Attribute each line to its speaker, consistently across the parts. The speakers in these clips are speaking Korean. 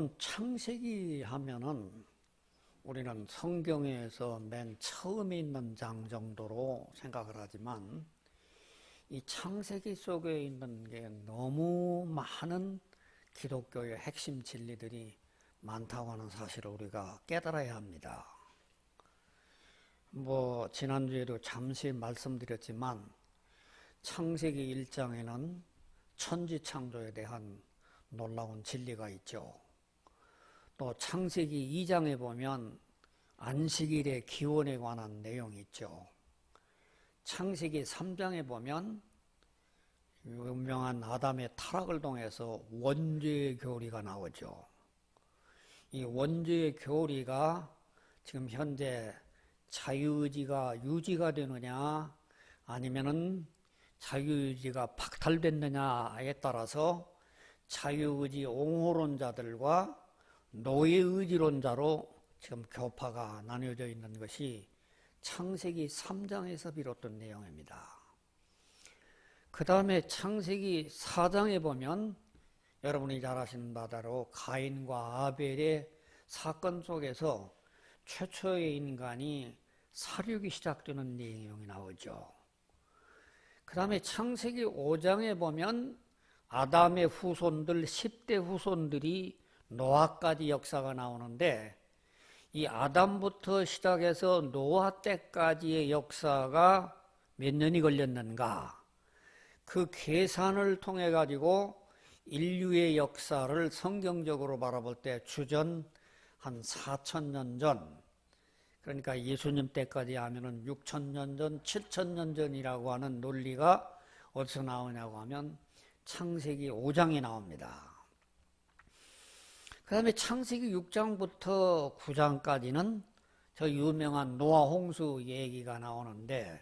Speaker 1: 여러분, 창세기 하면은 우리는 성경에서 맨 처음에 있는 장 정도로 생각을 하지만 이 창세기 속에 있는 게 너무 많은 기독교의 핵심 진리들이 많다고 하는 사실을 우리가 깨달아야 합니다. 지난주에도 잠시 말씀드렸지만 창세기 1장에는 천지 창조에 대한 놀라운 진리가 있죠. 또 창세기 2장에 보면 안식일의 기원에 관한 내용이 있죠. 창세기 3장에 보면 유명한 아담의 타락을 통해서 원죄의 교리가 나오죠. 이 원죄의 교리가 지금 현재 자유의지가 유지가 되느냐 아니면은 자유의지가 박탈됐느냐에 따라서 자유의지 옹호론자들과 노예의지론자로 지금 교파가 나뉘어져 있는 것이 창세기 3장에서 비롯된 내용입니다. 그 다음에 창세기 4장에 보면 여러분이 잘 아시는 바대로 가인과 아벨의 사건 속에서 최초의 인간이 살육이 시작되는 내용이 나오죠. 그 다음에 창세기 5장에 보면 아담의 후손들 10대 후손들이 노아까지 역사가 나오는데 이 아담부터 시작해서 노아 때까지의 역사가 몇 년이 걸렸는가, 그 계산을 통해 가지고 인류의 역사를 성경적으로 바라볼 때 주전 한 4,000년 전, 그러니까 예수님 때까지 하면은 6,000년 전, 7,000년 전이라고 하는 논리가 어디서 나오냐고 하면 창세기 5장에 나옵니다. 그 다음에 창세기 6장부터 9장까지는 저 유명한 노아 홍수 얘기가 나오는데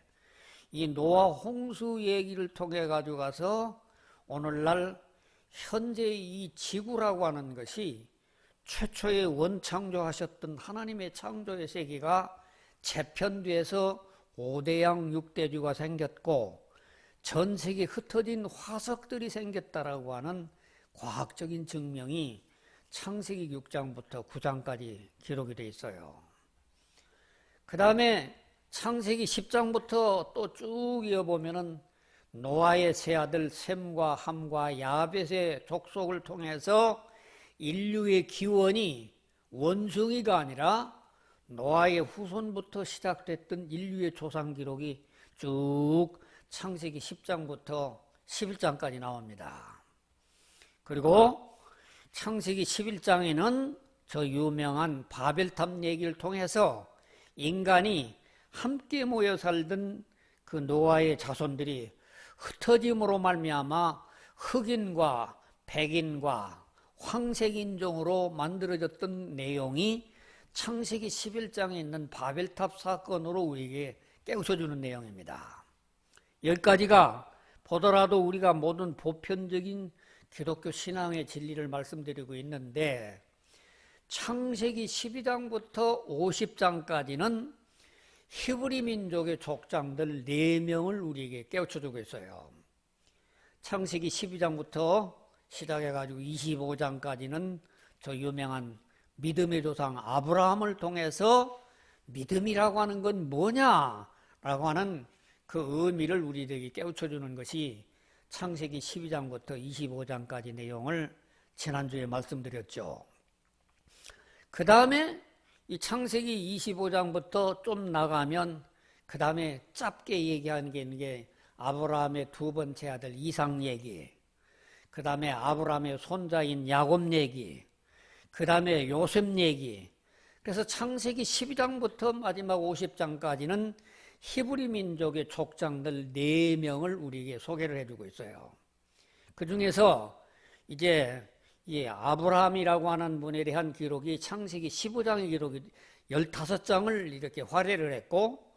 Speaker 1: 이 노아 홍수 얘기를 통해 가지고 가서 오늘날 현재 이 지구라고 하는 것이 최초의 원창조하셨던 하나님의 창조의 세계가 재편돼서 5대양 6대주가 생겼고 전 세계에 흩어진 화석들이 생겼다라고 하는 과학적인 증명이 창세기 6장부터 9장까지 기록이 되어 있어요. 그 다음에 창세기 10장부터 또 쭉 이어보면은 노아의 세 아들 셈과 함과 야벳의 족속을 통해서 인류의 기원이 원숭이가 아니라 노아의 후손부터 시작됐던 인류의 조상 기록이 쭉 창세기 10장부터 11장까지 나옵니다. 그리고 창세기 11장에는 저 유명한 바벨탑 얘기를 통해서 인간이 함께 모여 살던 그 노아의 자손들이 흩어짐으로 말미암아 흑인과 백인과 황색인종으로 만들어졌던 내용이 창세기 11장에 있는 바벨탑 사건으로 우리에게 깨우쳐주는 내용입니다. 여기까지가 보더라도 우리가 모든 보편적인 기독교 신앙의 진리를 말씀드리고 있는데 창세기 12장부터 50장까지는 히브리 민족의 족장들 4명을 우리에게 깨우쳐주고 있어요. 창세기 12장부터 시작해가지고 25장까지는 저 유명한 믿음의 조상 아브라함을 통해서 믿음이라고 하는 건 뭐냐라고 하는 그 의미를 우리에게 깨우쳐주는 것이 창세기 12장부터 25장까지 내용을 지난주에 말씀드렸죠. 그 다음에 이 창세기 25장부터 좀 나가면 그 다음에 짧게 얘기하는 게 있는 게 아브라함의 두 번째 아들 이삭 얘기, 그 다음에 아브라함의 손자인 야곱 얘기, 그 다음에 요셉 얘기. 그래서 창세기 12장부터 마지막 50장까지는 히브리 민족의 족장들 4명을 우리에게 소개를 해주고 있어요. 그 중에서 이제 이 아브라함이라고 하는 분에 대한 기록이 창세기 15장의 기록이 15장을 이렇게 활약을 했고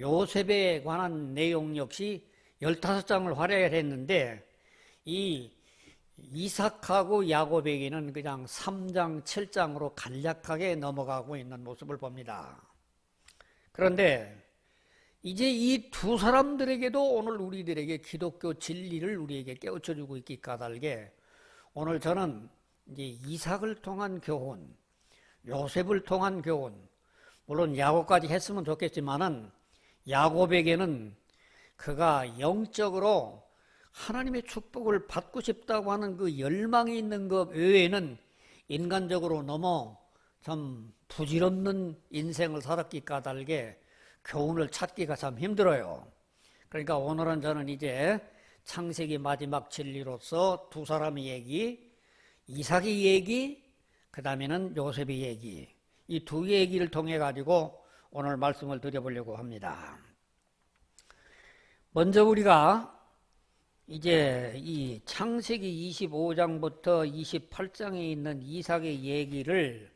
Speaker 1: 요셉에 관한 내용 역시 15장을 활약을 했는데 이 이삭하고 야곱에게는 그냥 3장, 7장으로 간략하게 넘어가고 있는 모습을 봅니다. 그런데 이제 이 두 사람들에게도 오늘 우리들에게 기독교 진리를 우리에게 깨우쳐주고 있기 까닭에 오늘 저는 이제 이삭을 통한 교훈, 요셉을 통한 교훈, 물론 야곱까지 했으면 좋겠지만은 야곱에게는 그가 영적으로 하나님의 축복을 받고 싶다고 하는 그 열망이 있는 것 외에는 인간적으로 너무 참 부질없는 인생을 살았기 까닭에 교훈을 찾기가 참 힘들어요. 그러니까 오늘은 저는 이제 창세기 마지막 진리로서 두 사람의 얘기, 이삭의 얘기, 그 다음에는 요셉의 얘기, 이 두 얘기를 통해 가지고 오늘 말씀을 드려보려고 합니다. 먼저 우리가 이제 이 창세기 25장부터 28장에 있는 이삭의 얘기를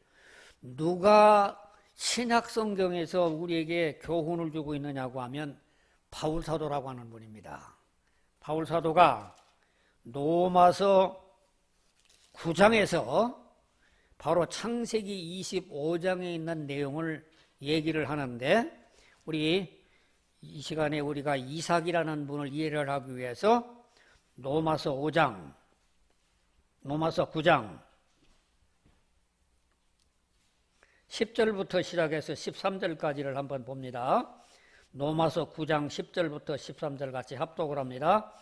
Speaker 1: 누가 신약 성경에서 우리에게 교훈을 주고 있느냐고 하면 바울 사도라고 하는 분입니다. 바울 사도가 로마서 9장에서 바로 창세기 25장에 있는 내용을 얘기를 하는데, 우리 이 시간에 우리가 이삭이라는 분을 이해를 하기 위해서 로마서 9장 10절부터 시작해서 13절까지를 한번 봅니다. 로마서 9장 10절부터 13절 같이 합독을 합니다.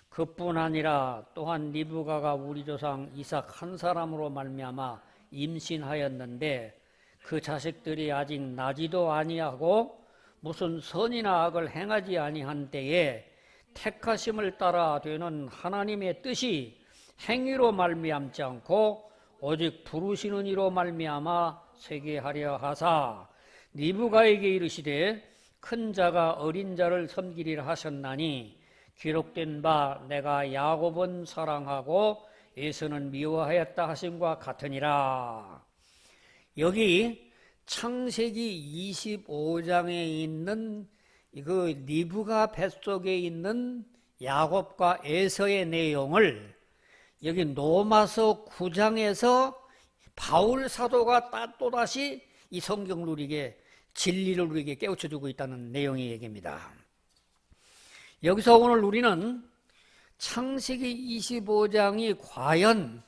Speaker 1: 그뿐 아니라 또한 리브가가 우리 조상 이삭 한 사람으로 말미암아 임신하였는데 그 자식들이 아직 나지도 아니하고 무슨 선이나 악을 행하지 아니한 때에 택하심을 따라 되는 하나님의 뜻이 행위로 말미암지 않고 오직 부르시는 이로 말미암아 세게 하려 하사 리브가에게 이르시되 큰 자가 어린 자를 섬기리라 하셨나니 기록된 바 내가 야곱은 사랑하고 에서는 미워하였다 하심과 같으니라. 여기 창세기 25장에 있는 그 리브가 뱃속에 있는 야곱과 에서의 내용을 여기 로마서 9장에서 바울 사도가 또다시 이 성경을 우리에게 진리를 우리에게 깨우쳐주고 있다는 내용의 얘기입니다. 여기서 오늘 우리는 창세기 25장이 과연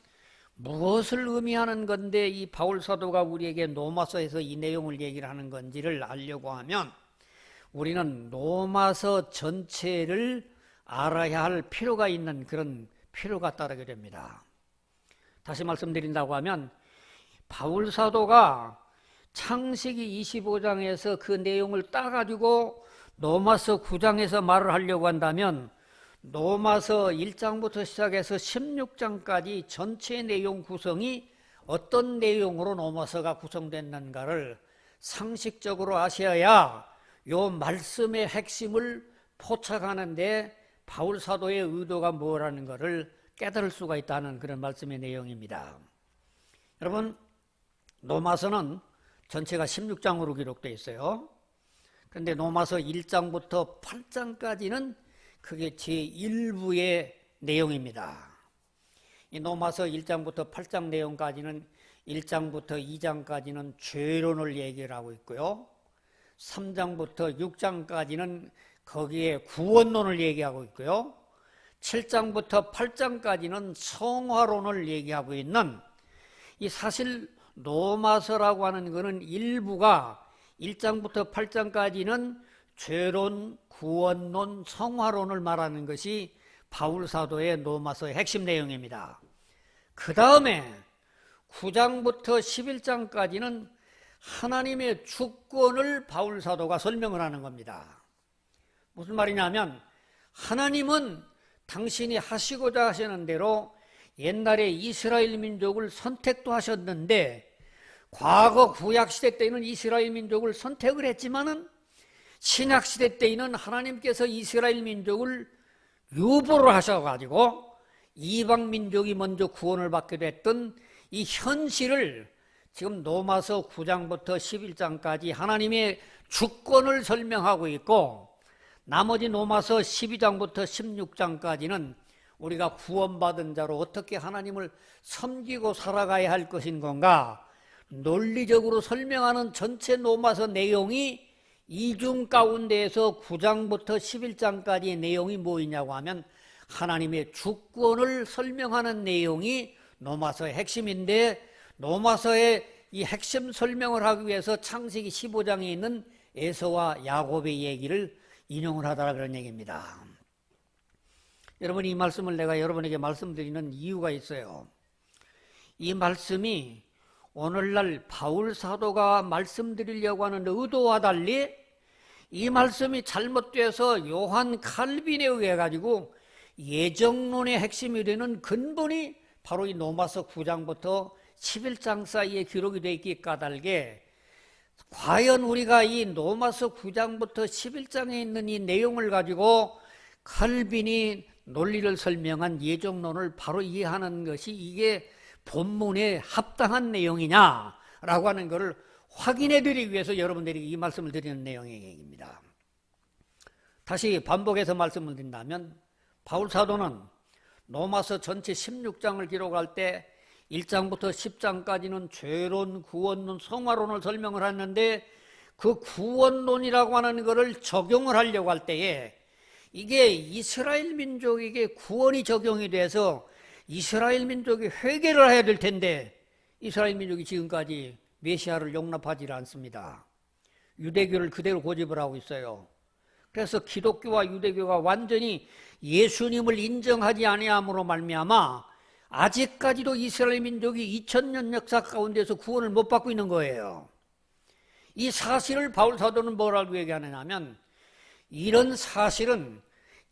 Speaker 1: 무엇을 의미하는 건데 이 바울 사도가 우리에게 로마서에서 이 내용을 얘기를 하는 건지를 알려고 하면 우리는 로마서 전체를 알아야 할 필요가 있는 그런 필요가 따르게 됩니다. 다시 말씀드린다고 하면 바울 사도가 창세기 25장에서 그 내용을 따가지고 로마서 9장에서 말을 하려고 한다면 로마서 1장부터 시작해서 16장까지 전체 내용 구성이 어떤 내용으로 로마서가 구성됐는가를 상식적으로 아셔야 요 말씀의 핵심을 포착하는데 바울 사도의 의도가 뭐라는 것을 깨달을 수가 있다는 그런 말씀의 내용입니다. 여러분, 로마서는 전체가 16장으로 기록되어 있어요. 그런데 로마서 1장부터 8장까지는 그게 제1부의 내용입니다. 이 로마서 1장부터 8장 내용까지는 1장부터 2장까지는 죄론을 얘기를 하고 있고요. 3장부터 6장까지는 거기에 구원론을 얘기하고 있고요. 7장부터 8장까지는 성화론을 얘기하고 있는 이 사실 로마서라고 하는 것은 일부가 1장부터 8장까지는 죄론, 구원론, 성화론을 말하는 것이 바울 사도의 로마서의 핵심 내용입니다. 그 다음에 9장부터 11장까지는 하나님의 주권을 바울 사도가 설명을 하는 겁니다. 무슨 말이냐면 하나님은 당신이 하시고자 하시는 대로 옛날에 이스라엘 민족을 선택도 하셨는데 과거 구약시대 때에는 이스라엘 민족을 선택을 했지만은 신약시대 때에는 하나님께서 이스라엘 민족을 유보를 하셔가지고 이방 민족이 먼저 구원을 받게 됐던 이 현실을 지금 로마서 9장부터 11장까지 하나님의 주권을 설명하고 있고 나머지 로마서 12장부터 16장까지는 우리가 구원받은 자로 어떻게 하나님을 섬기고 살아가야 할 것인 건가 논리적으로 설명하는 전체 로마서 내용이 이중 가운데에서 9장부터 11장까지의 내용이 뭐이냐고 하면 하나님의 주권을 설명하는 내용이 로마서의 핵심인데 로마서의 이 핵심 설명을 하기 위해서 창세기 15장에 있는 에서와 야곱의 얘기를 인용을 하더라 그런 얘기입니다. 여러분 이 말씀을 내가 여러분에게 말씀드리는 이유가 있어요. 이 말씀이 오늘날 바울 사도가 말씀드리려고 하는 의도와 달리 이 말씀이 잘못돼서 요한 칼빈에 의해 가지고 예정론의 핵심이 되는 근본이 바로 이 로마서 9장부터 11장 사이에 기록이 되어 있기 까닭에 과연 우리가 이 로마서 9장부터 11장에 있는 이 내용을 가지고 칼빈이 논리를 설명한 예정론을 바로 이해하는 것이 이게 본문에 합당한 내용이냐라고 하는 것을 확인해 드리기 위해서 여러분들이 이 말씀을 드리는 내용의 얘기입니다. 다시 반복해서 말씀을 드린다면 바울 사도는 로마서 전체 16장을 기록할 때 1장부터 10장까지는 죄론, 구원론, 성화론을 설명을 했는데 그 구원론이라고 하는 것을 적용을 하려고 할 때에 이게 이스라엘 민족에게 구원이 적용이 돼서 이스라엘 민족이 회개를 해야 될 텐데 이스라엘 민족이 지금까지 메시아를 용납하지 않습니다. 유대교를 그대로 고집을 하고 있어요. 그래서 기독교와 유대교가 완전히 예수님을 인정하지 아니함으로 말미암아 아직까지도 이스라엘 민족이 2000년 역사 가운데서 구원을 못 받고 있는 거예요. 이 사실을 바울 사도는 뭐라고 얘기하느냐 하면 이런 사실은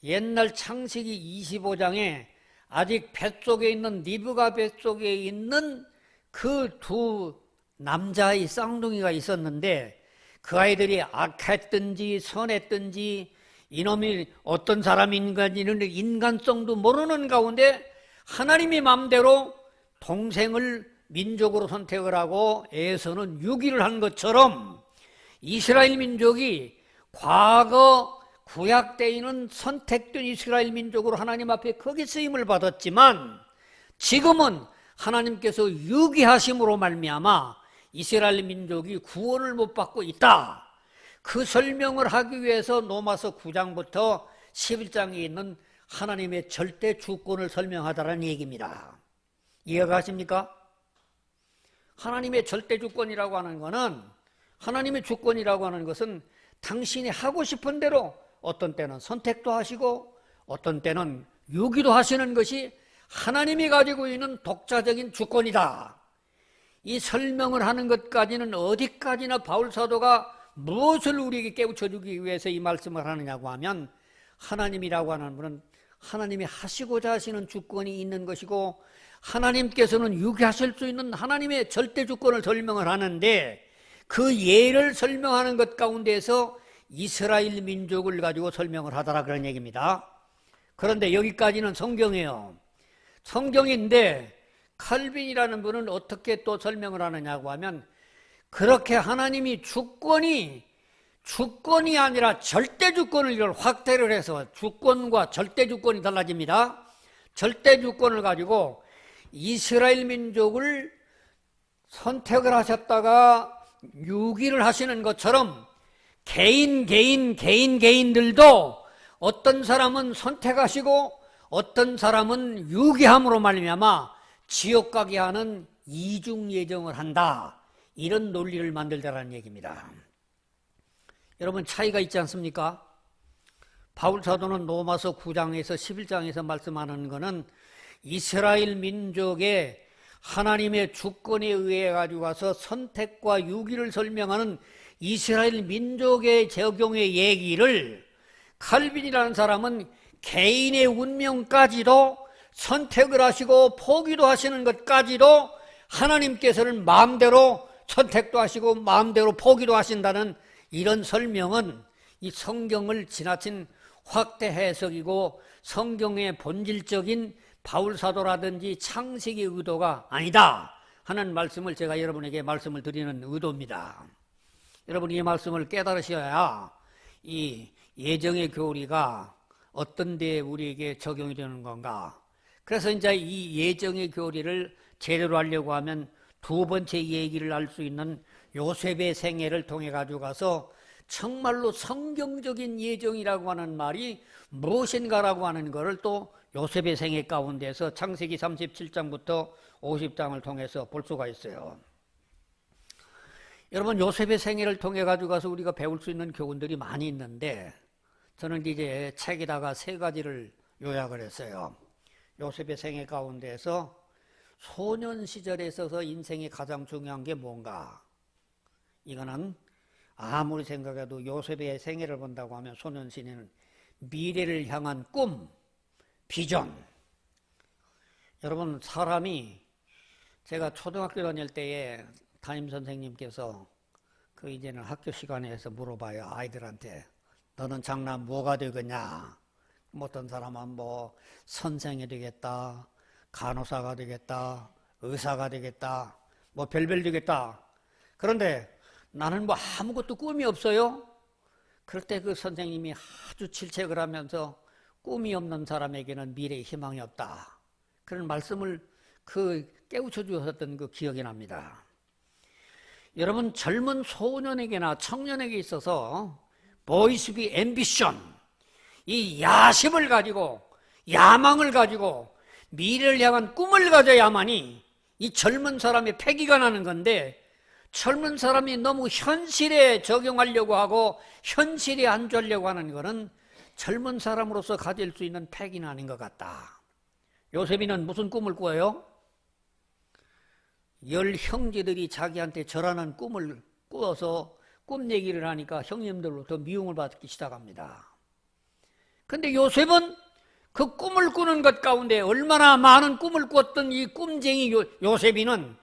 Speaker 1: 옛날 창세기 25장에 아직 뱃속에 있는 리브가 뱃속에 있는 그 두 남자의 쌍둥이가 있었는데 그 아이들이 악했든지 선했든지 이놈이 어떤 사람인가는 인간성도 모르는 가운데 하나님이 마음대로 동생을 민족으로 선택을 하고 에서는 유기를 한 것처럼 이스라엘 민족이 과거 구약 때에는 선택된 이스라엘 민족으로 하나님 앞에 크게 쓰임을 받았지만 지금은 하나님께서 유기하심으로 말미암아 이스라엘 민족이 구원을 못 받고 있다. 그 설명을 하기 위해서 로마서 9장부터 11장에 있는 하나님의 절대 주권을 설명하다라는 얘기입니다. 이해가 가십니까? 하나님의 절대 주권이라고 하는 것은 하나님의 주권이라고 하는 것은 당신이 하고 싶은 대로 어떤 때는 선택도 하시고 어떤 때는 유기도 하시는 것이 하나님이 가지고 있는 독자적인 주권이다. 이 설명을 하는 것까지는 어디까지나 바울 사도가 무엇을 우리에게 깨우쳐주기 위해서 이 말씀을 하느냐고 하면 하나님이라고 하는 분은 하나님이 하시고자 하시는 주권이 있는 것이고 하나님께서는 유기하실 수 있는 하나님의 절대 주권을 설명을 하는데 그 예를 설명하는 것 가운데서 이스라엘 민족을 가지고 설명을 하더라 그런 얘기입니다. 그런데 여기까지는 성경이에요. 성경인데 칼빈이라는 분은 어떻게 또 설명을 하느냐고 하면 그렇게 하나님이 주권이 아니라 절대 주권을 이걸 확대를 해서 주권과 절대 주권이 달라집니다. 절대 주권을 가지고 이스라엘 민족을 선택을 하셨다가 유기를 하시는 것처럼 개인들도 어떤 사람은 선택하시고 어떤 사람은 유기함으로 말미암아 지옥 가게 하는 이중 예정을 한다. 이런 논리를 만들자라는 얘기입니다. 여러분 차이가 있지 않습니까? 바울 사도는 로마서 9장에서 11장에서 말씀하는 것은 이스라엘 민족의 하나님의 주권에 의해 가지고 가서 선택과 유기를 설명하는 이스라엘 민족의 적용의 얘기를 칼빈이라는 사람은 개인의 운명까지도 선택을 하시고 포기도 하시는 것까지도 하나님께서는 마음대로 선택도 하시고 마음대로 포기도 하신다는 이런 설명은 이 성경을 지나친 확대 해석이고 성경의 본질적인 바울사도라든지 창세기 의도가 아니다 하는 말씀을 제가 여러분에게 말씀을 드리는 의도입니다. 여러분 이 말씀을 깨달으셔야 이 예정의 교리가 어떤 데에 우리에게 적용이 되는 건가. 그래서 이제 이 예정의 교리를 제대로 하려고 하면 두 번째 얘기를 알 수 있는 요셉의 생애를 통해 가지고 가서 정말로 성경적인 예정이라고 하는 말이 무엇인가라고 하는 것을 또 요셉의 생애 가운데서 창세기 37장부터 50장을 통해서 볼 수가 있어요. 여러분, 요셉의 생애를 통해 가지고 우리가 배울 수 있는 교훈들이 많이 있는데, 저는 이제 책에다가 3가지를 요약을 했어요. 요셉의 생애 가운데서 소년 시절에 있어서 인생이 가장 중요한 게 뭔가? 이거는 아무리 생각해도 요셉의 생애를 본다고 하면 소년 시대는 미래를 향한 꿈, 비전. 여러분, 사람이, 제가 초등학교 다닐 때에 담임선생님께서 이제는 학교 시간에서 물어봐요. 아이들한테 너는 장남 뭐가 되겠냐? 어떤 사람은 선생이 되겠다, 간호사가 되겠다, 의사가 되겠다, 별별 되겠다. 그런데 나는 아무것도 꿈이 없어요. 그럴 때 그 선생님이 아주 질책을 하면서 꿈이 없는 사람에게는 미래의 희망이 없다, 그런 말씀을 깨우쳐 주셨던 기억이 납니다. 여러분, 젊은 소년에게나 청년에게 있어서 보이스 비 앰비션, 이 야심을 가지고, 야망을 가지고 미래를 향한 꿈을 가져야만이 이 젊은 사람의 패기가 나는 건데, 젊은 사람이 너무 현실에 적용하려고 하고 현실에 안주하려고 하는 것은 젊은 사람으로서 가질 수 있는 패기는 아닌 것 같다. 요셉이는 무슨 꿈을 꾸어요? 10 형제들이 자기한테 절하는 꿈을 꾸어서 꿈 얘기를 하니까 형님들로부터 미움을 받기 시작합니다. 근데 요셉은 그 꿈을 꾸는 것 가운데 얼마나 많은 꿈을 꾸었던 이 꿈쟁이 요셉이는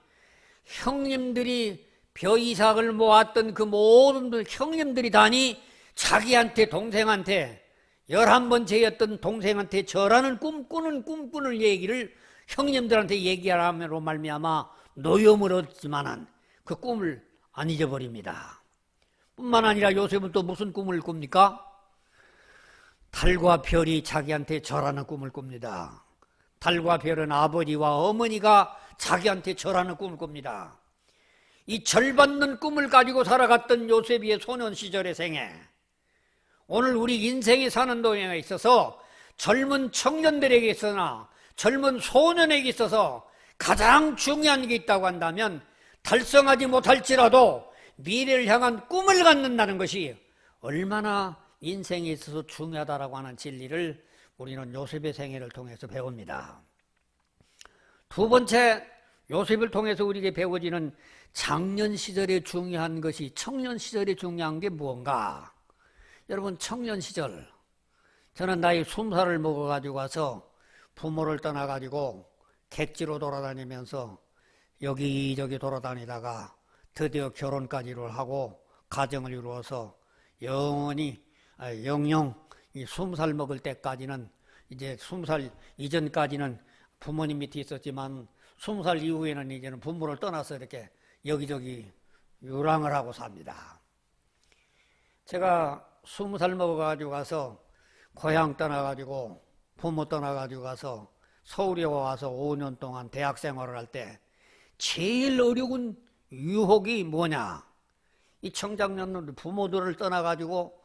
Speaker 1: 형님들이 벼이삭을 모았던 그 모든 형님들이 다니 자기한테, 동생한테, 11번 죄였던 동생한테 절하는 꿈꾸는 얘기를 형님들한테 얘기하므로 말미암아 노염을 얻지만은 그 꿈을 안 잊어버립니다. 뿐만 아니라 요셉은 또 무슨 꿈을 꿉니까? 달과 별이 자기한테 절하는 꿈을 꿉니다. 달과 별은 아버지와 어머니가 자기한테 절하는 꿈을 꿉니다. 이 절받는 꿈을 가지고 살아갔던 요셉의 소년 시절의 생애, 오늘 우리 인생에 사는 동행에 있어서 젊은 청년들에게 있어나 젊은 소년에게 있어서 가장 중요한 게 있다고 한다면, 달성하지 못할지라도 미래를 향한 꿈을 갖는다는 것이 얼마나 인생에 있어서 중요하다라고 하는 진리를 우리는 요셉의 생애를 통해서 배웁니다. 두 번째, 요셉을 통해서 우리에게 배워지는 장년 시절에 중요한 것이, 청년 시절에 중요한 게 무언가? 여러분, 청년 시절, 저는 나이 20살을 먹어가지고 와서 부모를 떠나가지고 객지로 돌아다니면서 여기저기 돌아다니다가 드디어 결혼까지를 하고 가정을 이루어서 영영 이 20살 먹을 때까지는, 이제 20살 이전까지는 부모님 밑에 있었지만 20살 이후에는 이제는 부모를 떠나서 이렇게 여기저기 유랑을 하고 삽니다. 제가 20살 먹어가지고 가서 고향 떠나가지고 부모 떠나가지고 가서 서울에 와서 5년 동안 대학 생활을 할 때 제일 어려운 유혹이 뭐냐? 이 청장년들 부모들을 떠나가지고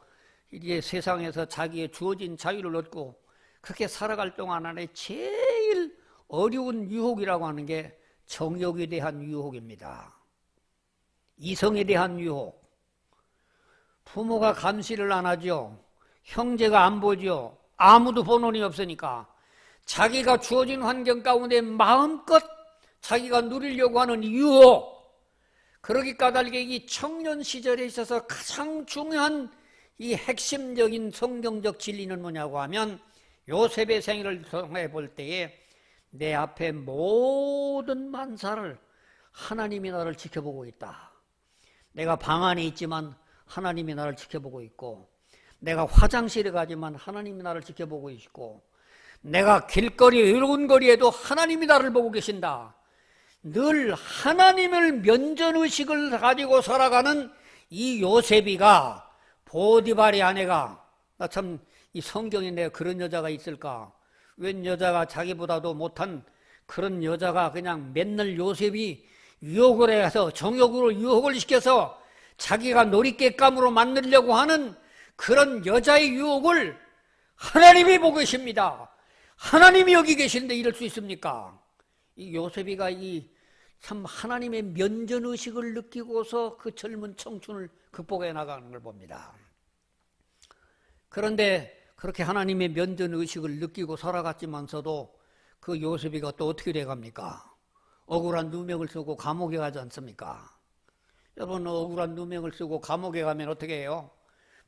Speaker 1: 이제 세상에서 자기의 주어진 자유를 얻고 그렇게 살아갈 동안 안에 제일 어려운 유혹이라고 하는 게 정욕에 대한 유혹입니다. 이성에 대한 유혹. 부모가 감시를 안 하죠. 형제가 안 보죠. 아무도 보는 이 없으니까 자기가 주어진 환경 가운데 마음껏 자기가 누리려고 하는 유혹. 그러기 까닭에 이 청년 시절에 있어서 가장 중요한 이 핵심적인 성경적 진리는 뭐냐고 하면, 요셉의 생애를 통해 볼 때에 내 앞에 모든 만사를 하나님이 나를 지켜보고 있다. 내가 방 안에 있지만 하나님이 나를 지켜보고 있고, 내가 화장실에 가지만 하나님이 나를 지켜보고 있고, 내가 길거리 이런 거리에도 하나님이 나를 보고 계신다. 늘 하나님을 면전의식을 가지고 살아가는 이 요셉이가, 보디발의 아내가, 나 참 이 성경에 내가 그런 여자가 있을까? 웬 여자가 자기보다도 못한 그런 여자가 그냥 맨날 요셉이 유혹을 해서 정욕으로 유혹을 시켜서 자기가 놀잇개감으로 만들려고 하는 그런 여자의 유혹을 하나님이 보고 계십니다. 하나님이 여기 계시는데 이럴 수 있습니까? 이 요셉이가 이 참 하나님의 면전의식을 느끼고서 그 젊은 청춘을 극복해 나가는 걸 봅니다. 그런데 그렇게 하나님의 면전의식을 느끼고 살아갔지만서도 그 요셉이가 또 어떻게 돼갑니까? 억울한 누명을 쓰고 감옥에 가지 않습니까? 여러분, 억울한 누명을 쓰고 감옥에 가면 어떻게 해요?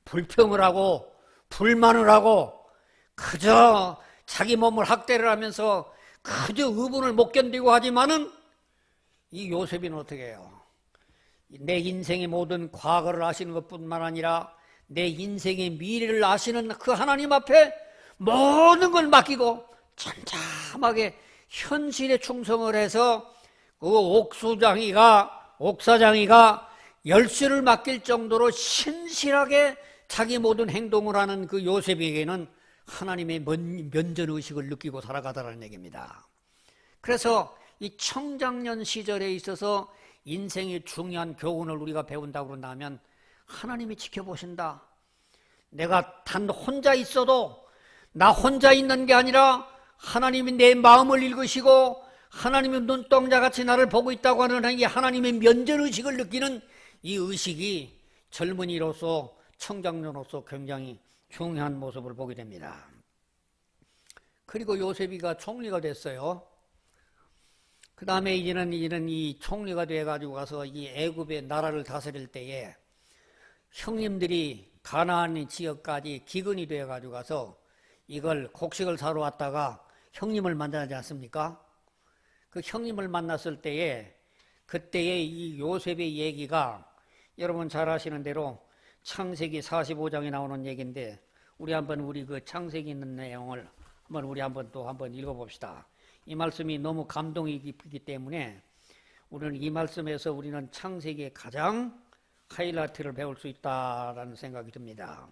Speaker 1: 불평을 하고 불만을 하고 그저 자기 몸을 학대를 하면서 그저 의분을 못 견디고 하지만은 이 요셉이는 어떻게 해요? 내 인생의 모든 과거를 아시는 것뿐만 아니라 내 인생의 미래를 아시는 그 하나님 앞에 모든 걸 맡기고 잠잠하게 현실에 충성을 해서 그 옥사장이가 열쇠를 맡길 정도로 신실하게 자기 모든 행동을 하는 그 요셉에게는 하나님의 면전의식을 느끼고 살아가더라는 얘기입니다. 그래서 이 청장년 시절에 있어서 인생의 중요한 교훈을 우리가 배운다고 그런다면 하나님이 지켜보신다. 내가 단 혼자 있어도 나 혼자 있는 게 아니라 하나님이 내 마음을 읽으시고 하나님의 눈동자같이 나를 보고 있다고 하는 이 하나님의 면전의식을 느끼는 이 의식이 젊은이로서 청장년으로서 굉장히 중요한 모습을 보게 됩니다. 그리고 요셉이가 총리가 됐어요. 그 다음에 이제는 이 총리가 돼가지고 가서 이 애굽의 나라를 다스릴 때에 형님들이 가나안 지역까지 기근이 돼가지고 가서 이걸 곡식을 사러 왔다가 형님을 만나지 않습니까? 그 형님을 만났을 때에 그때의 이 요셉의 얘기가 여러분 잘 아시는 대로 창세기 45장에 나오는 얘기인데 우리 그 창세기 있는 내용을 우리 또 한번 읽어봅시다. 이 말씀이 너무 감동이 깊기 때문에 우리는 이 말씀에서 우리는 창세기의 가장 하이라이트를 배울 수 있다라는 생각이 듭니다.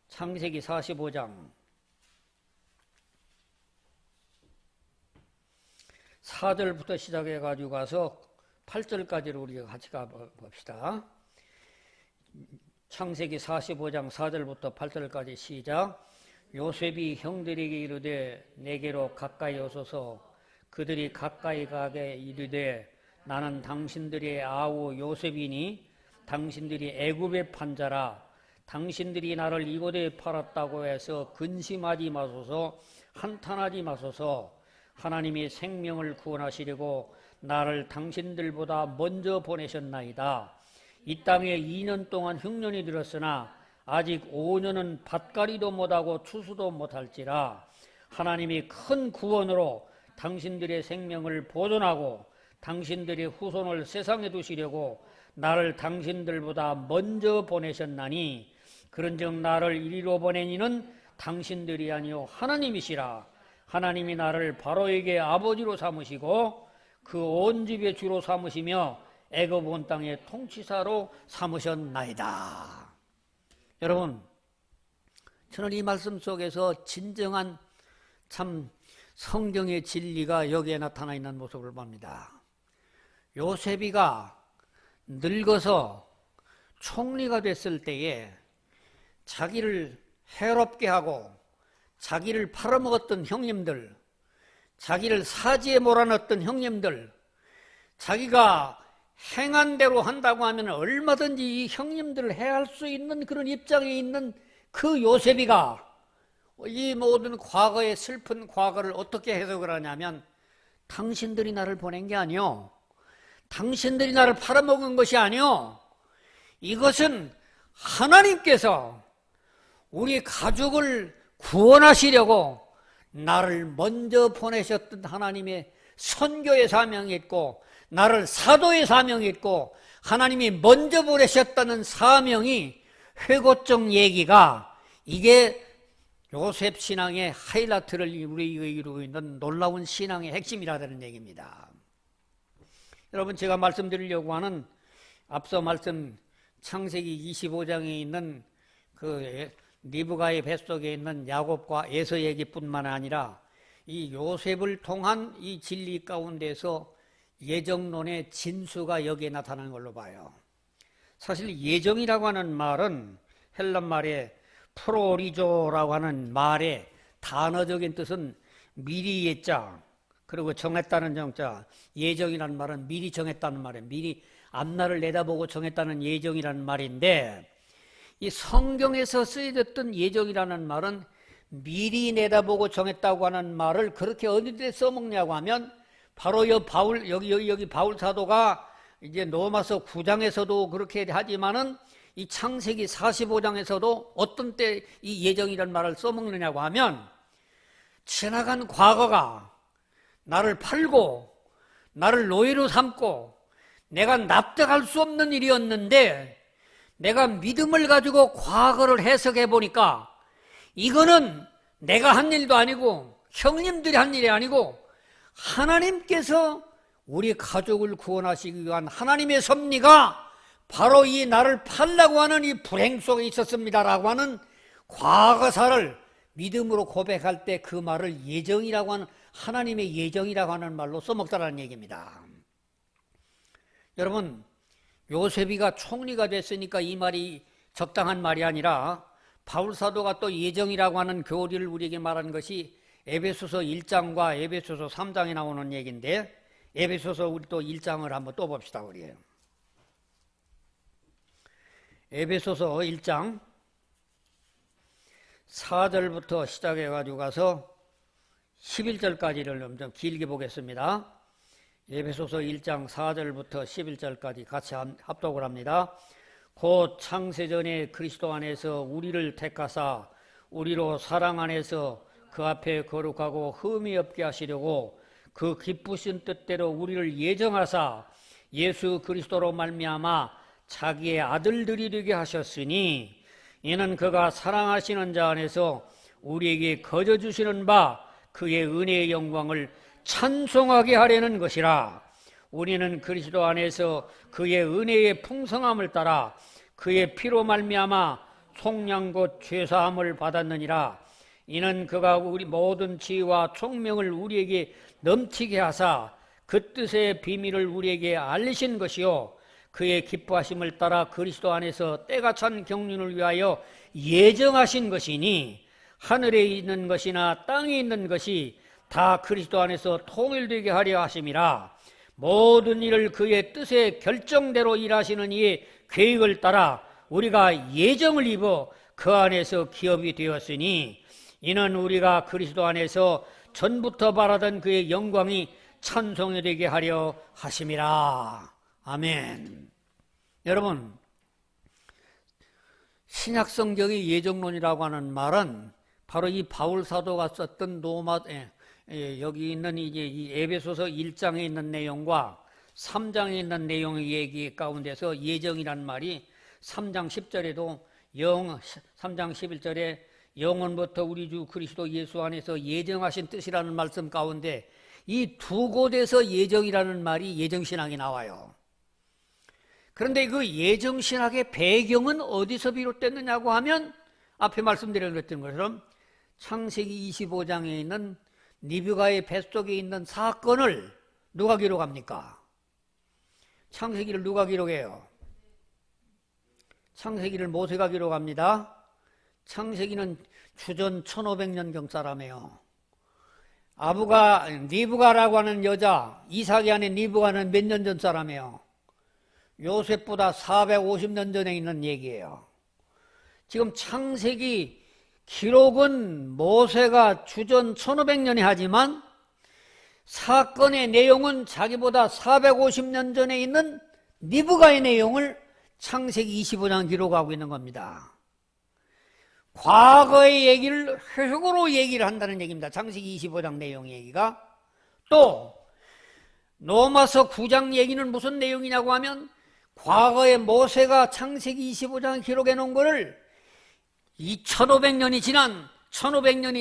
Speaker 1: 창세기 45장 4절부터 시작해 가지고 가서 8절까지를 우리가 같이 가봅시다. 창세기 45장 4절부터 8절까지 시작. 요셉이 형들에게 이르되 내게로 가까이 오소서. 그들이 가까이 가게 이르되 나는 당신들의 아우 요셉이니 당신들이 애굽의 판자라. 당신들이 나를 이곳에 팔았다고 해서 근심하지 마소서. 한탄하지 마소서. 하나님이 생명을 구원하시려고 나를 당신들보다 먼저 보내셨나이다. 이 땅에 2년 동안 흉년이 들었으나 아직 5년은 밭갈이도 못하고 추수도 못할지라. 하나님이 큰 구원으로 당신들의 생명을 보존하고 당신들의 후손을 세상에 두시려고 나를 당신들보다 먼저 보내셨나니 그런즉 나를 이리로 보낸 이는 당신들이 아니요 하나님이시라. 하나님이 나를 바로에게 아버지로 삼으시고 그 온 집의 주로 삼으시며 애굽 온 땅의 통치사로 삼으셨나이다. 여러분, 저는 이 말씀 속에서 진정한 참 성경의 진리가 여기에 나타나 있는 모습을 봅니다. 요셉이가 늙어서 총리가 됐을 때에 자기를 해롭게 하고 자기를 팔아먹었던 형님들, 자기를 사지에 몰아넣었던 형님들, 자기가 행한 대로 한다고 하면 얼마든지 이 형님들을 해할 수 있는 그런 입장에 있는 그 요셉이가 이 모든 과거의 슬픈 과거를 어떻게 해석을 하냐면 당신들이 나를 보낸 게 아니요, 당신들이 나를 팔아먹은 것이 아니요, 이것은 하나님께서 우리 가족을 구원하시려고 나를 먼저 보내셨던 하나님의 선교의 사명이 있고 나를 사도의 사명이 있고 하나님이 먼저 보내셨다는 사명이 회고적 얘기가 이게 요셉 신앙의 하이라이트를 우리가 이루고 있는 놀라운 신앙의 핵심이라는 얘기입니다. 여러분, 제가 말씀드리려고 하는 앞서 말씀 창세기 25장에 있는 그 리브가의 뱃속에 있는 야곱과 에서 얘기뿐만 아니라 이 요셉을 통한 이 진리 가운데서 예정론의 진수가 여기에 나타나는 걸로 봐요. 사실 예정이라고 하는 말은 헬란 말에 프로리조라고 하는 말의 단어적인 뜻은 미리 예자, 그리고 정했다는 정자, 예정이라는 말은 미리 정했다는 말이에요. 미리 앞날을 내다보고 정했다는 예정이라는 말인데, 이 성경에서 쓰여졌던 예정이라는 말은 미리 내다보고 정했다고 하는 말을 그렇게 어디에 써먹냐고 하면 바로 여기 바울 사도가 이제 로마서 9장에서도 그렇게 하지만은 이 창세기 45장에서도 어떤 때 이 예정이라는 말을 써먹느냐고 하면 지나간 과거가 나를 팔고 나를 노예로 삼고 내가 납득할 수 없는 일이었는데 내가 믿음을 가지고 과거를 해석해 보니까 이거는 내가 한 일도 아니고 형님들이 한 일이 아니고 하나님께서 우리 가족을 구원하시기 위한 하나님의 섭리가 바로 이 나를 팔라고 하는 이 불행 속에 있었습니다라고 하는 과거사를 믿음으로 고백할 때 그 말을 예정이라고 하는, 하나님의 예정이라고 하는 말로 써먹다라는 얘기입니다. 여러분, 요셉이가 총리가 됐으니까 이 말이 적당한 말이 아니라 바울 사도가 또 예정이라고 하는 교리를 우리에게 말하는 것이 에베소서 1장과 에베소서 3장에 나오는 얘기인데, 에베소서 우리 또 1장을 한번 또 봅시다. 우리 에베소서 1장 4절부터 시작해 가지고 가서 11절까지를 좀 길게 보겠습니다. 에베소서 1장 4절부터 11절까지 같이 합독을 합니다. 곧 창세전에 그리스도 안에서 우리를 택하사 우리로 사랑 안에서 그 앞에 거룩하고 흠이 없게 하시려고 그 기쁘신 뜻대로 우리를 예정하사 예수 그리스도로 말미암아 자기의 아들들이 되게 하셨으니 이는 그가 사랑하시는 자 안에서 우리에게 거저 주시는 바 그의 은혜의 영광을 찬송하게 하려는 것이라. 우리는 그리스도 안에서 그의 은혜의 풍성함을 따라 그의 피로 말미암아 속량 곧 죄사함을 받았느니라. 이는 그가 우리 모든 지혜와 총명을 우리에게 넘치게 하사 그 뜻의 비밀을 우리에게 알리신 것이요 그의 기뻐하심을 따라 그리스도 안에서 때가 찬 경륜을 위하여 예정하신 것이니 하늘에 있는 것이나 땅에 있는 것이 다 그리스도 안에서 통일되게 하려 하심이라. 모든 일을 그의 뜻의 결정대로 일하시는 이의 계획을 따라 우리가 예정을 입어 그 안에서 기업이 되었으니 이는 우리가 그리스도 안에서 전부터 바라던 그의 영광이 찬송이 되게 하려 하심이라. 아멘. 여러분, 신약 성경의 예정론이라고 하는 말은 바로 이 바울 사도가 썼던 여기 있는 이제 이 에베소서 1장에 있는 내용과 3장에 있는 내용의 얘기 가운데서 예정이라는 말이 3장 10절에도 3장 11절에 영원부터 우리 주 그리스도 예수 안에서 예정하신 뜻이라는 말씀 가운데 이 두 곳에서 예정이라는 말이 예정신학에 나와요. 그런데 그 예정신학의 배경은 어디서 비롯됐느냐고 하면 앞에 말씀드렸던 것처럼 창세기 25장에 있는 리브가의 뱃속에 있는 사건을 누가 기록합니까? 창세기를 누가 기록해요? 창세기를 모세가 기록합니다. 창세기는 주전 1500년경 사람이에요. 아부가 리브가라고 하는 여자, 이삭이 아닌 리브가는 몇 년 전 사람이에요. 요셉보다 450년 전에 있는 얘기예요. 지금 창세기 기록은 모세가 주전 1500년에 하지만 사건의 내용은 자기보다 450년 전에 있는 리브가의 내용을 창세기 25장 기록하고 있는 겁니다. 과거의 얘기를 회속으로 얘기를 한다는 얘기입니다. 창세기 25장 내용 얘기가. 또 로마서 9장 얘기는 무슨 내용이냐고 하면 과거에 모세가 창세기 25장 기록해 놓은 것을 1500년이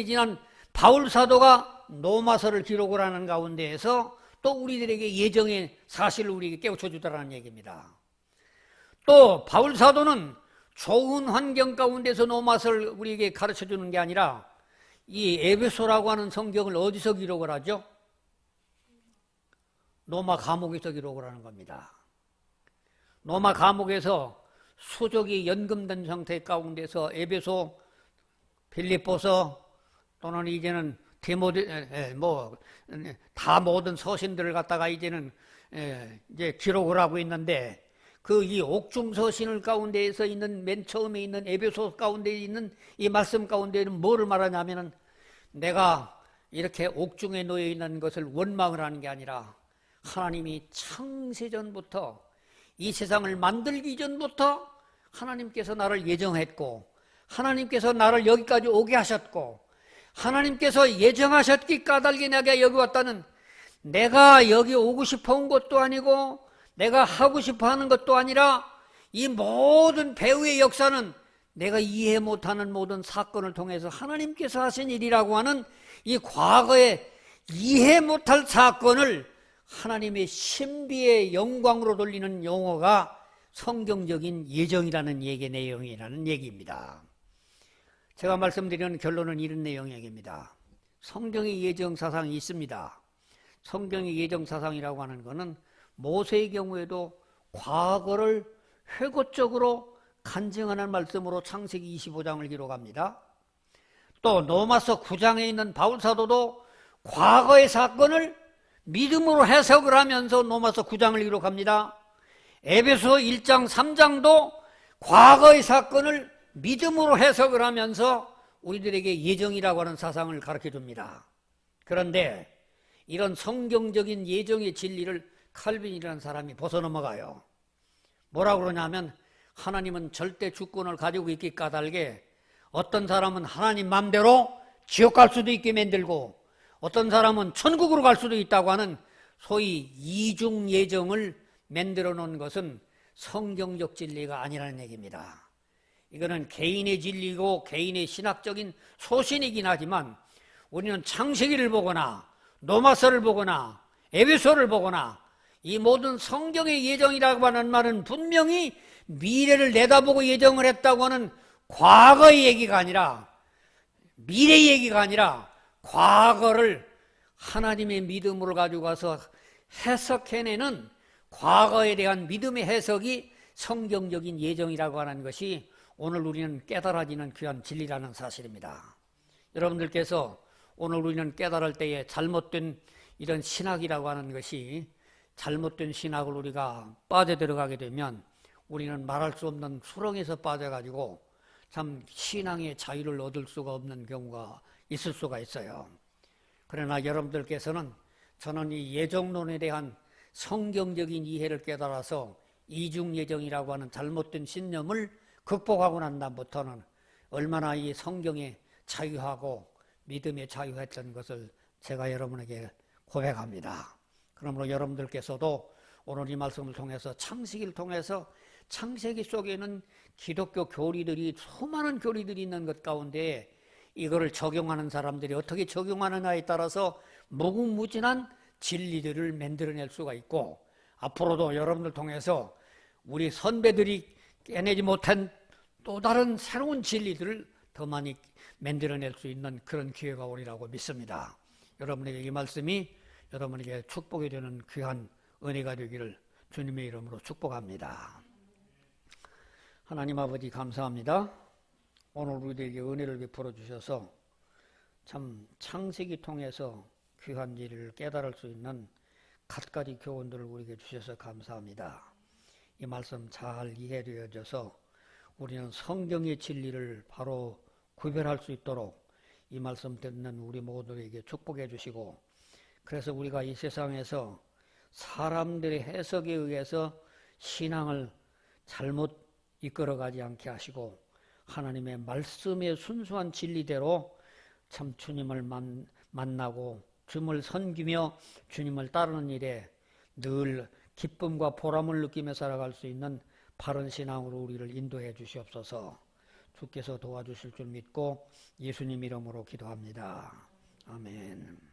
Speaker 1: 지난 바울 사도가 로마서를 기록을 하는 가운데에서 또 우리들에게 예정의 사실을 우리에게 깨우쳐 주더라는 얘기입니다. 또 바울 사도는 좋은 환경 가운데서 로마서를 우리에게 가르쳐 주는 게 아니라 이 에베소라고 하는 성경을 어디서 기록을 하죠? 로마 감옥에서 기록을 하는 겁니다. 로마 감옥에서 수족이 연금된 상태 가운데서 에베소, 빌립보서, 또는 이제는 다 모든 서신들을 갖다가 이제는 이제 기록을 하고 있는데, 그 이 옥중 서신을 가운데에서 있는 맨 처음에 있는 에베소 가운데 있는 이 말씀 가운데는 뭐를 말하냐면은, 내가 이렇게 옥중에 놓여 있는 것을 원망을 하는 게 아니라 하나님이 창세전부터, 이 세상을 만들기 전부터 하나님께서 나를 예정했고, 하나님께서 나를 여기까지 오게 하셨고, 하나님께서 예정하셨기 까닭에 내가 여기 왔다는, 내가 여기 오고 싶어 온 것도 아니고 내가 하고 싶어 하는 것도 아니라, 이 모든 배후의 역사는 내가 이해 못하는 모든 사건을 통해서 하나님께서 하신 일이라고 하는, 이 과거에 이해 못할 사건을 하나님의 신비의 영광으로 돌리는 용어가 성경적인 예정이라는 얘기 내용이라는 얘기입니다. 제가 말씀드리는 결론은 이런 내용입니다. 성경의 예정 사상이 있습니다. 성경의 예정 사상이라고 하는 것은 모세의 경우에도 과거를 회고적으로 간증하는 말씀으로 창세기 25장을 기록합니다. 또 로마서 9장에 있는 바울사도도 과거의 사건을 믿음으로 해석을 하면서 로마서 9장을 기록합니다. 에베소 1장 3장도 과거의 사건을 믿음으로 해석을 하면서 우리들에게 예정이라고 하는 사상을 가르쳐 줍니다. 그런데 이런 성경적인 예정의 진리를 칼빈이라는 사람이 벗어넘어가요. 뭐라고 그러냐면, 하나님은 절대 주권을 가지고 있기 까닭에 어떤 사람은 하나님 맘대로 지옥 갈 수도 있게 만들고, 어떤 사람은 천국으로 갈 수도 있다고 하는 소위 이중 예정을 만들어 놓은 것은 성경적 진리가 아니라는 얘기입니다. 이거는 개인의 진리고 개인의 신학적인 소신이긴 하지만, 우리는 창세기를 보거나 로마서를 보거나 에베소를 보거나 이 모든 성경의 예정이라고 하는 말은 분명히 미래를 내다보고 예정을 했다고 하는 과거의 얘기가 아니라, 미래의 얘기가 아니라 과거를 하나님의 믿음으로 가지고 가서 해석해내는 과거에 대한 믿음의 해석이 성경적인 예정이라고 하는 것이 오늘 우리는 깨달아지는 귀한 진리라는 사실입니다. 여러분들께서 오늘 우리는 깨달을 때에 잘못된 이런 신학이라고 하는 것이, 잘못된 신학을 우리가 빠져들어가게 되면 우리는 말할 수 없는 수렁에서 빠져가지고 참 신앙의 자유를 얻을 수가 없는 경우가 있을 수가 있어요. 그러나 여러분들께서는, 저는 이 예정론에 대한 성경적인 이해를 깨달아서 이중예정이라고 하는 잘못된 신념을 극복하고 난 다음부터는 얼마나 이 성경에 자유하고 믿음에 자유했던 것을 제가 여러분에게 고백합니다. 그러므로 여러분들께서도 오늘 이 말씀을 통해서, 창세기를 통해서, 창세기 속에는 기독교 교리들이, 수많은 교리들이 있는 것 가운데 이거를 적용하는 사람들이 어떻게 적용하느냐에 따라서 무궁무진한 진리들을 만들어낼 수가 있고, 앞으로도 여러분들 통해서 우리 선배들이 깨내지 못한 또 다른 새로운 진리들을 더 많이 만들어낼 수 있는 그런 기회가 오리라고 믿습니다. 여러분에게 이 말씀이 여러분에게 축복이 되는 귀한 은혜가 되기를 주님의 이름으로 축복합니다. 하나님 아버지, 감사합니다. 오늘 우리에게 은혜를 베풀어 주셔서 참 창세기 통해서 귀한 진리를 깨달을 수 있는 갖가지 교훈들을 우리에게 주셔서 감사합니다. 이 말씀 잘 이해되어져서 우리는 성경의 진리를 바로 구별할 수 있도록 이 말씀 듣는 우리 모두에게 축복해 주시고, 그래서 우리가 이 세상에서 사람들의 해석에 의해서 신앙을 잘못 이끌어가지 않게 하시고, 하나님의 말씀의 순수한 진리대로 참 주님을 만나고 주님을 섬기며 주님을 따르는 일에 늘 기쁨과 보람을 느끼며 살아갈 수 있는 바른 신앙으로 우리를 인도해 주시옵소서. 주께서 도와주실 줄 믿고 예수님 이름으로 기도합니다. 아멘.